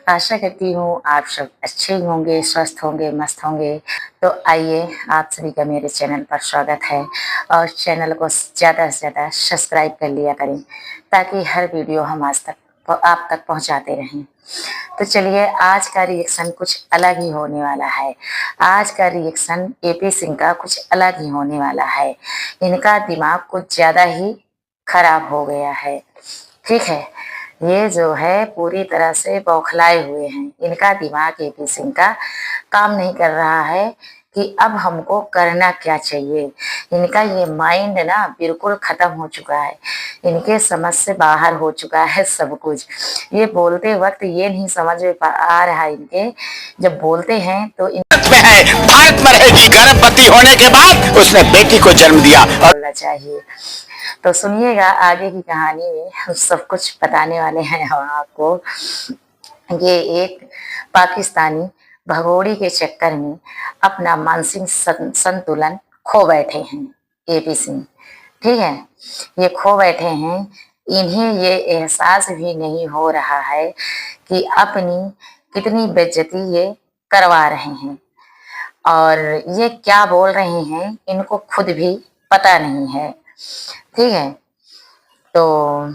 आशा करती हूँ आप सब अच्छे होंगे, स्वस्थ होंगे, मस्त होंगे। तो आइए, आप सभी का मेरे चैनल पर स्वागत है और चैनल को ज़्यादा से ज़्यादा सब्सक्राइब कर लिया करें ताकि हर वीडियो हम आज तक आप तक पहुँचाते रहें। तो चलिए, आज का रिएक्शन कुछ अलग ही होने वाला है। आज का रिएक्शन एपी सिंह का कुछ अलग ही होने वाला है। इनका दिमाग कुछ ज़्यादा ही खराब हो गया है। ठीक है, ये जो है पूरी तरह से बौखलाए हुए हैं। इनका दिमाग एपी सिंह का काम नहीं कर रहा है कि अब हमको करना क्या चाहिए। इनका ये माइंड ना बिल्कुल खत्म हो चुका है। इनके समझ से बाहर हो चुका है सब कुछ। ये बोलते वक्त ये नहीं समझ में आ रहा है इनके, जब बोलते हैं तो में है, भारत में रहेगी। गर्भवती होने के बाद उसने बेटी को जन्म दिया और बोलना चाहिए। तो सुनिएगा, आगे की कहानी में हम सब कुछ बताने वाले हैं हम आपको। ये एक पाकिस्तानी भगोड़ी के चक्कर में अपना मानसिक संतुलन खो बैठे हैं एपी सिंह। ठीक है, ये खो बैठे हैं। इन्हें ये एहसास भी नहीं हो रहा है कि अपनी कितनी बेइज्जती ये करवा रहे हैं और ये क्या बोल रहे हैं इनको खुद भी पता नहीं है। ठीक है, तो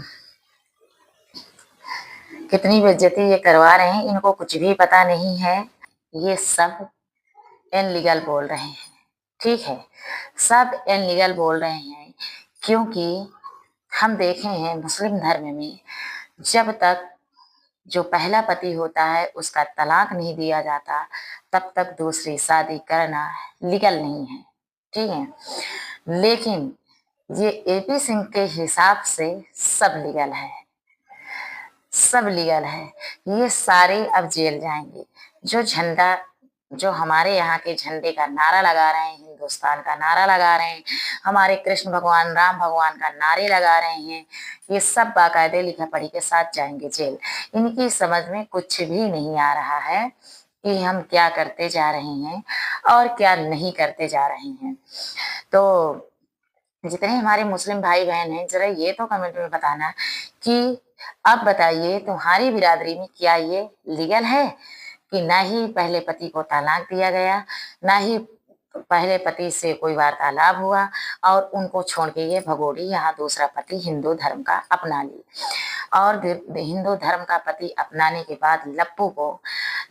कितनी बेइज्जती ये करवा रहे हैं इनको कुछ भी पता नहीं है। ये सब इनलीगल बोल रहे हैं। ठीक है, सब इनलीगल बोल रहे हैं क्योंकि हम देखे हैं मुस्लिम धर्म में जब तक जो पहला पति होता है उसका तलाक नहीं दिया जाता तब तक दूसरी शादी करना लीगल नहीं है। ठीक है, लेकिन ये एपी सिंह के हिसाब से सब लीगल है, सब लीगल है। ये सारे अब जेल जाएंगे। जो झंडा, जो हमारे यहाँ के झंडे का नारा लगा रहे हैं, हिंदुस्तान का नारा लगा रहे हैं, हमारे कृष्ण भगवान राम भगवान का नारे लगा रहे हैं, ये सब बाकायदे लिखा पढ़ी के साथ जाएंगे जेल। इनकी समझ में कुछ भी नहीं आ रहा है कि हम क्या करते जा रहे हैं और क्या नहीं करते जा रहे हैं। तो जितने हमारे मुस्लिम भाई बहन हैं, जरा ये तो कमेंट में बताना कि अब बताइए तुम्हारी बिरादरी में क्या ये लीगल है कि ना ही पहले पति को तलाक दिया गया, ना ही पहले पति से कोई वार्तालाप हुआ और उनको छोड़ के ये भगोड़ी यहाँ दूसरा पति हिंदू धर्म का अपना ली। और हिंदू धर्म का पति अपनाने के बाद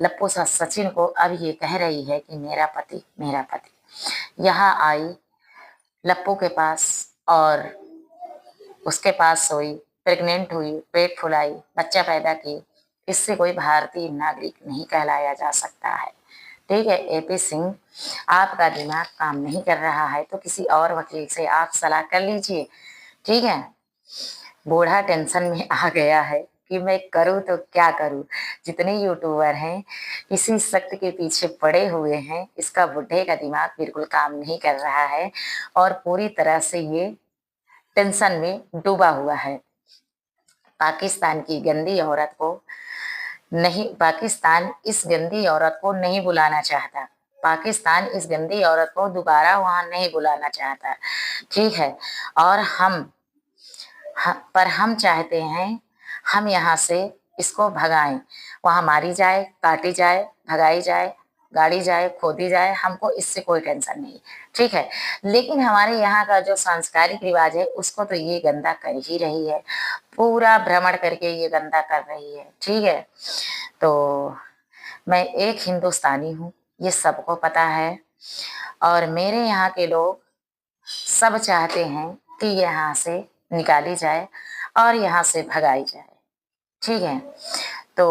लप्पू सा सचिन को अब ये कह रही है कि मेरा पति मेरा पति। यहाँ आई लप्पू के पास और उसके पास सोई, प्रेग्नेंट हुई, पेट फुलाई, बच्चा पैदा की। इससे कोई भारतीय नागरिक नहीं कहलाया जा सकता है। ठीक है, एपी सिंह, आपका दिमाग काम नहीं कर रहा है तो किसी और वकील से आप सलाह कर लीजिए। ठीक है, बूढ़ा टेंशन में आ गया है कि मैं करूँ तो क्या करूँ। जितने यूट्यूबर हैं इसी सख्त के पीछे पड़े हुए हैं। इसका बुढ़े का दिमाग बिल्कुल काम नहीं कर रहा है और पूरी तरह से ये टेंशन में डूबा हुआ है। पाकिस्तान की गंदी औरत को नहीं, पाकिस्तान इस गंदी औरत को नहीं बुलाना चाहता। पाकिस्तान इस गंदी औरत को दोबारा वहां नहीं बुलाना चाहता। ठीक है, और पर हम चाहते हैं हम यहाँ से इसको भगाएं। वहां मारी जाए, काटी जाए, भगाई जाए, गाड़ी जाए, खोदी जाए, हमको इससे कोई टेंशन नहीं। ठीक है, लेकिन हमारे यहाँ का जो सांस्कृतिक रिवाज है उसको तो ये गंदा कर ही रही है, पूरा भ्रमण करके ये गंदा कर रही है। ठीक है, तो मैं एक हिंदुस्तानी हूँ, ये सबको पता है और मेरे यहाँ के लोग सब चाहते हैं कि यहाँ से निकाली जाए और यहाँ से भगाई जाए। ठीक है, तो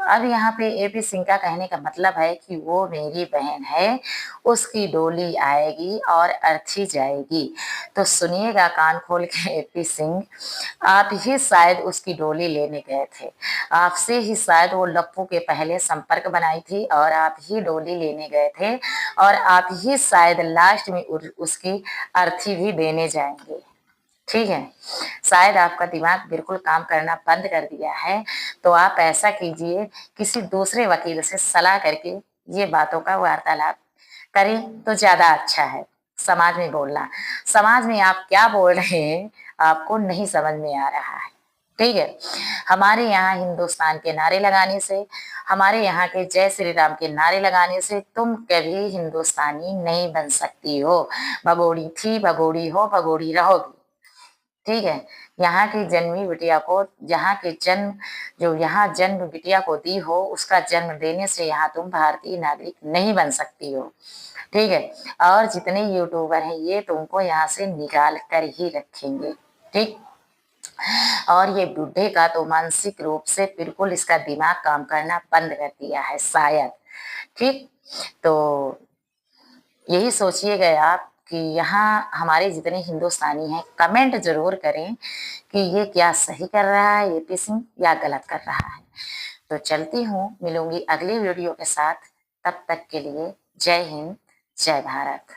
अब यहाँ पे एपी सिंह का कहने का मतलब है कि वो मेरी बहन है, उसकी डोली आएगी और अर्थी जाएगी। तो सुनिएगा कान खोल के एपी सिंह, आप ही शायद उसकी डोली लेने गए थे, आपसे ही शायद वो लप्पू के पहले संपर्क बनाई थी और आप ही डोली लेने गए थे और आप ही शायद लास्ट में उसकी अर्थी भी देने जाएंगे। ठीक है, शायद आपका दिमाग बिल्कुल काम करना बंद कर दिया है। तो आप ऐसा कीजिए, किसी दूसरे वकील से सलाह करके ये बातों का वार्तालाप करें तो ज्यादा अच्छा है। समाज में बोलना, समाज में आप क्या बोल रहे हैं आपको नहीं समझ में आ रहा है। ठीक है। हमारे यहाँ हिंदुस्तान के नारे लगाने से, हमारे यहाँ के जय श्री राम के नारे लगाने से तुम कभी हिंदुस्तानी नहीं बन सकती हो। भगोड़ी थी, भगोड़ी हो, भगोड़ी रहोगी। ठीक है। यहाँ की जन्मी बिटिया को, यहाँ के जन्म, जो यहाँ जन्म बिटिया को दी हो, उसका जन्म देने से यहाँ तुम भारतीय नागरिक नहीं बन सकती हो। ठीक है। और जितने यूट्यूबर हैं ये तुमको यहाँ से निकाल कर ही रखेंगे। ठीक। और ये बुढ़े का तो मानसिक रूप से बिल्कुल इसका दिमाग काम करना बंद कर दिया है शायद। ठीक। तो यही सोचिएगा आप कि यहाँ हमारे जितने हिंदुस्तानी हैं कमेंट जरूर करें कि ये क्या सही कर रहा है एपी सिंह या गलत कर रहा है। तो चलती हूँ, मिलूंगी अगली वीडियो के साथ। तब तक के लिए जय हिंद, जय भारत।